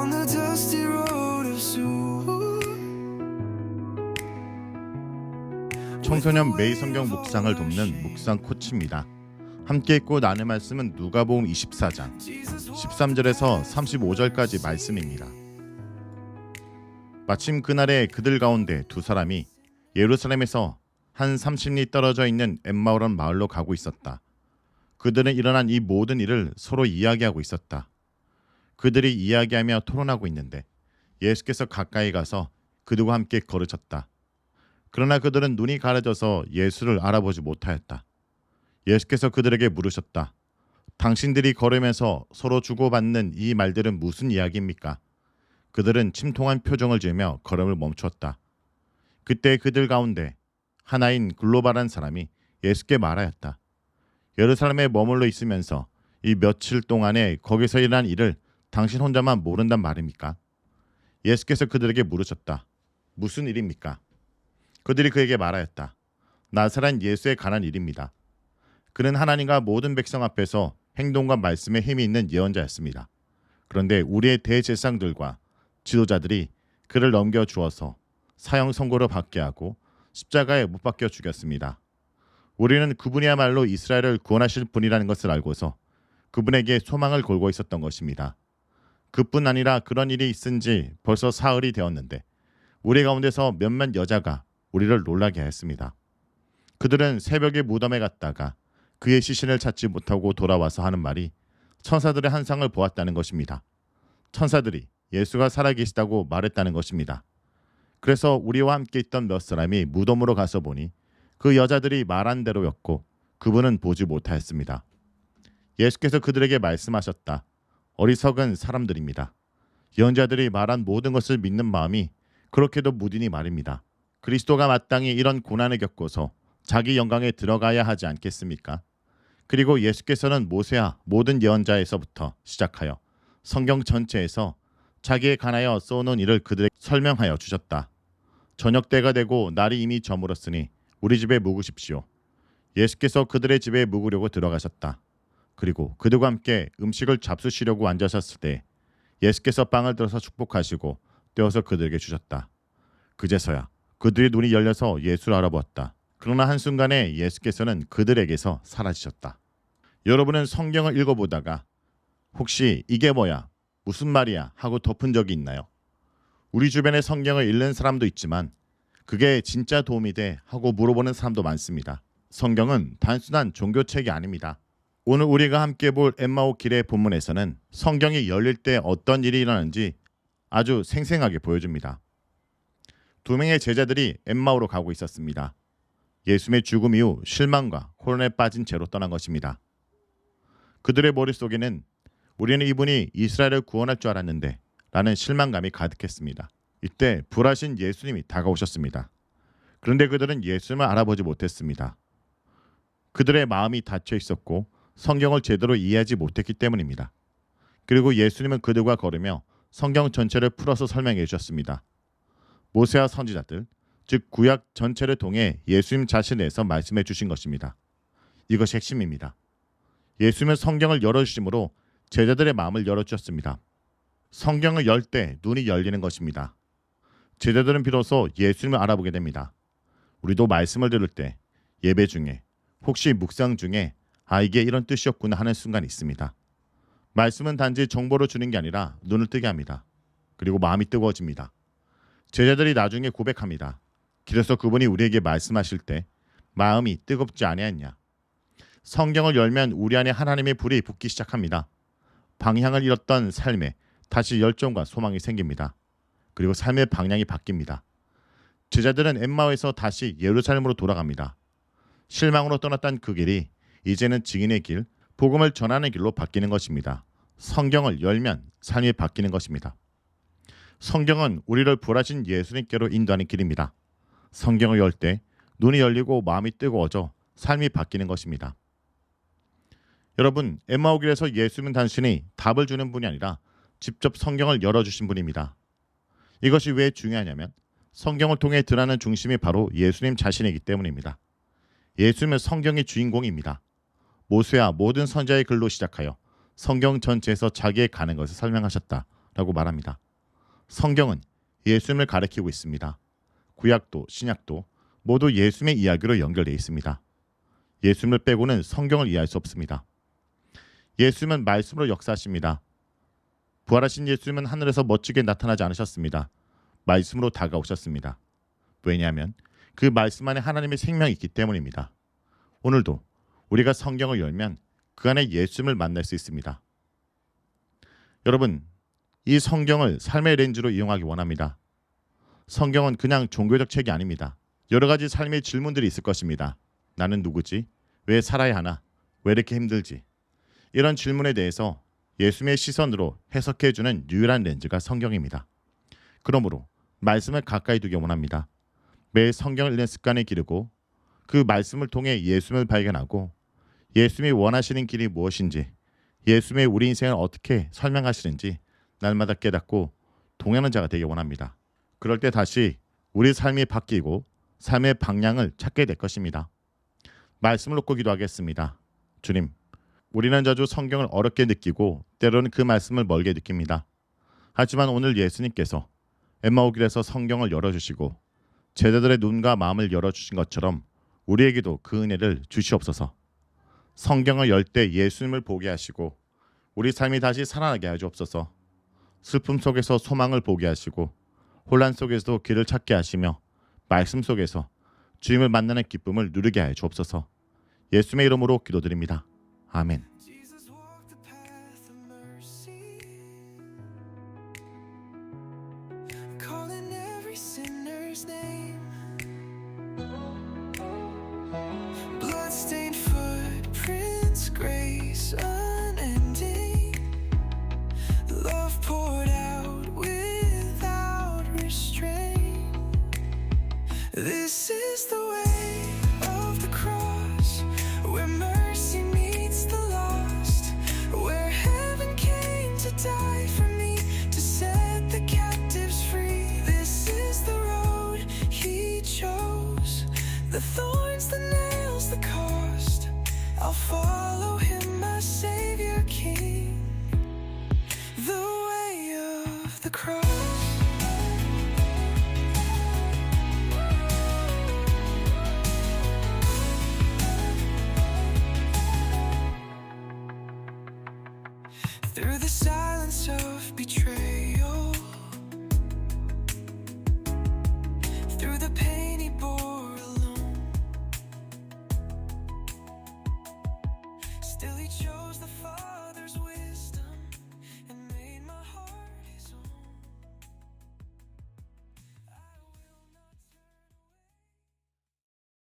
on the dusty road of Seoul. 청소년 매일 성경 묵상을 돕는 묵상 코치입니다. 함께 읽고 나눌 말씀은 누가복음 24장 13절에서 35절까지 말씀입니다. 마침 그날에 그들 가운데 두 사람이 예루살렘에서 한 30리 떨어져 있는 엠마오라는 마을로 가고 있었다. 그들은 일어난 이 모든 일을 서로 이야기하고 있었다. 그들이 이야기하며 토론하고 있는데 예수께서 가까이 가서 그들과 함께 걸으셨다. 그러나 그들은 눈이 가려져서 예수를 알아보지 못하였다. 예수께서 그들에게 물으셨다. 당신들이 걸으면서 서로 주고받는 이 말들은 무슨 이야기입니까? 그들은 침통한 표정을 지으며 걸음을 멈추었다. 그때 그들 가운데 하나인 글로발한 사람이 예수께 말하였다. 예루살렘에 머물러 있으면서 이 며칠 동안에 거기서 일어난 일을 당신 혼자만 모른단 말입니까? 예수께서 그들에게 물으셨다. 무슨 일입니까? 그들이 그에게 말하였다. 나사렛 예수에 관한 일입니다. 그는 하나님과 모든 백성 앞에서 행동과 말씀에 힘이 있는 예언자였습니다. 그런데 우리의 대제사장들과 지도자들이 그를 넘겨주어서 사형 선고를 받게 하고 십자가에 못 박혀 죽였습니다. 우리는 그분이야말로 이스라엘을 구원하실 분이라는 것을 알고서 그분에게 소망을 걸고 있었던 것입니다. 그뿐 아니라 그런 일이 있은 지 벌써 사흘이 되었는데 우리 가운데서 몇몇 여자가 우리를 놀라게 하였습니다. 그들은 새벽에 무덤에 갔다가 그의 시신을 찾지 못하고 돌아와서 하는 말이 천사들의 환상을 보았다는 것입니다. 천사들이 예수가 살아계시다고 말했다는 것입니다. 그래서 우리와 함께 있던 몇 사람이 무덤으로 가서 보니 그 여자들이 말한 대로였고 그분은 보지 못하였습니다. 예수께서 그들에게 말씀하셨다. 어리석은 사람들입니다. 예언자들이 말한 모든 것을 믿는 마음이 그렇게도 무딘이 말입니다. 그리스도가 마땅히 이런 고난을 겪고서 자기 영광에 들어가야 하지 않겠습니까? 그리고 예수께서는 모세와 모든 예언자에서부터 시작하여 성경 전체에서 자기에 관하여 써놓은 일을 그들에게 설명하여 주셨다. 저녁 때가 되고 날이 이미 저물었으니 우리 집에 묵으십시오. 예수께서 그들의 집에 묵으려고 들어가셨다. 그리고 그들과 함께 음식을 잡수시려고 앉으셨을 때 예수께서 빵을 들어서 축복하시고 떼어서 그들에게 주셨다. 그제서야 그들의 눈이 열려서 예수를 알아보았다. 그러나 한순간에 예수께서는 그들에게서 사라지셨다. 여러분은 성경을 읽어보다가 혹시 이게 뭐야? 무슨 말이야? 하고 덮은 적이 있나요? 우리 주변에 성경을 읽는 사람도 있지만 그게 진짜 도움이 돼? 하고 물어보는 사람도 많습니다. 성경은 단순한 종교책이 아닙니다. 오늘 우리가 함께 볼 엠마오 길의 본문에서는 성경이 열릴 때 어떤 일이 일어나는지 아주 생생하게 보여줍니다. 두 명의 제자들이 엠마오로 가고 있었습니다. 예수님의 죽음 이후 실망과 혼란에 빠진 채로 떠난 것입니다. 그들의 머릿속에는 우리는 이분이 이스라엘을 구원할 줄 알았는데 라는 실망감이 가득했습니다. 이때 불하신 예수님이 다가오셨습니다. 그런데 그들은 예수님을 알아보지 못했습니다. 그들의 마음이 닫혀 있었고 성경을 제대로 이해하지 못했기 때문입니다. 그리고 예수님은 그들과 걸으며 성경 전체를 풀어서 설명해 주셨습니다. 모세와 선지자들, 즉 구약 전체를 통해 예수님 자신에서 말씀해 주신 것입니다. 이것이 핵심입니다. 예수님은 성경을 열어주심으로 제자들의 마음을 열어주셨습니다. 성경을 열 때 눈이 열리는 것입니다. 제자들은 비로소 예수님을 알아보게 됩니다. 우리도 말씀을 들을 때 예배 중에 혹시 묵상 중에 이게 이런 뜻이었구나 하는 순간이 있습니다. 말씀은 단지 정보를 주는 게 아니라 눈을 뜨게 합니다. 그리고 마음이 뜨거워집니다. 제자들이 나중에 고백합니다. 길에서 그분이 우리에게 말씀하실 때 마음이 뜨겁지 아니했냐. 성경을 열면 우리 안에 하나님의 불이 붙기 시작합니다. 방향을 잃었던 삶에 다시 열정과 소망이 생깁니다. 그리고 삶의 방향이 바뀝니다. 제자들은 엠마오에서 다시 예루살렘으로 돌아갑니다. 실망으로 떠났던 그 길이 이제는 증인의 길, 복음을 전하는 길로 바뀌는 것입니다. 성경을 열면 삶이 바뀌는 것입니다. 성경은 우리를 부활하신 예수님께로 인도하는 길입니다. 성경을 열 때 눈이 열리고 마음이 뜨거워져 삶이 바뀌는 것입니다. 여러분, 엠마오 길에서 예수님은 단순히 답을 주는 분이 아니라 직접 성경을 열어주신 분입니다. 이것이 왜 중요하냐면 성경을 통해 드러나는 중심이 바로 예수님 자신이기 때문입니다. 예수님은 성경의 주인공입니다. 모세와 모든 선지자의 글로 시작하여 성경 전체에서 자기의 가는 것을 설명하셨다 라고 말합니다. 성경은 예수님을 가리키고 있습니다. 구약도 신약도 모두 예수님의 이야기로 연결되어 있습니다. 예수님을 빼고는 성경을 이해할 수 없습니다. 예수님은 말씀으로 역사하십니다. 부활하신 예수님은 하늘에서 멋지게 나타나지 않으셨습니다. 말씀으로 다가오셨습니다. 왜냐하면 그 말씀 안에 하나님의 생명이 있기 때문입니다. 오늘도 우리가 성경을 열면 그 안에 예수님을 만날 수 있습니다. 여러분, 이 성경을 삶의 렌즈로 이용하기 원합니다. 성경은 그냥 종교적 책이 아닙니다. 여러 가지 삶의 질문들이 있을 것입니다. 나는 누구지? 왜 살아야 하나? 왜 이렇게 힘들지? 이런 질문에 대해서 예수님의 시선으로 해석해주는 유일한 렌즈가 성경입니다. 그러므로 말씀을 가까이 두기 원합니다. 매일 성경을 읽는 습관을 기르고 그 말씀을 통해 예수님을 발견하고 예수님이 원하시는 길이 무엇인지, 예수님의 우리 인생을 어떻게 설명하시는지 날마다 깨닫고 동행하는 자가 되기 원합니다. 그럴 때 다시 우리 삶이 바뀌고 삶의 방향을 찾게 될 것입니다. 말씀을 놓고 기도하겠습니다. 주님, 우리는 자주 성경을 어렵게 느끼고 때로는 그 말씀을 멀게 느낍니다. 하지만 오늘 예수님께서 엠마오 길에서 성경을 열어주시고 제자들의 눈과 마음을 열어주신 것처럼 우리에게도 그 은혜를 주시옵소서. 성경을 열 때 예수님을 보게 하시고 우리 삶이 다시 살아나게 하여 주옵소서. 슬픔 속에서 소망을 보게 하시고 혼란 속에서도 길을 찾게 하시며 말씀 속에서 주님을 만나는 기쁨을 누리게 하여 주옵소서. 예수님의 이름으로 기도드립니다. 아멘. Jesus walked the path of mercy, calling every sinner's name. Bloodstained footprints, grace unending, love poured out without restraint. This is the way of the cross, where mercy meets the lost, where heaven came to die for me, to set the captives free. This is the road he chose, the thorns, the nails, the cost. I'll follow him, my Savior King, the way of the cross. Through the silence of betrayal, through the pain he bore alone, still he chose the fall.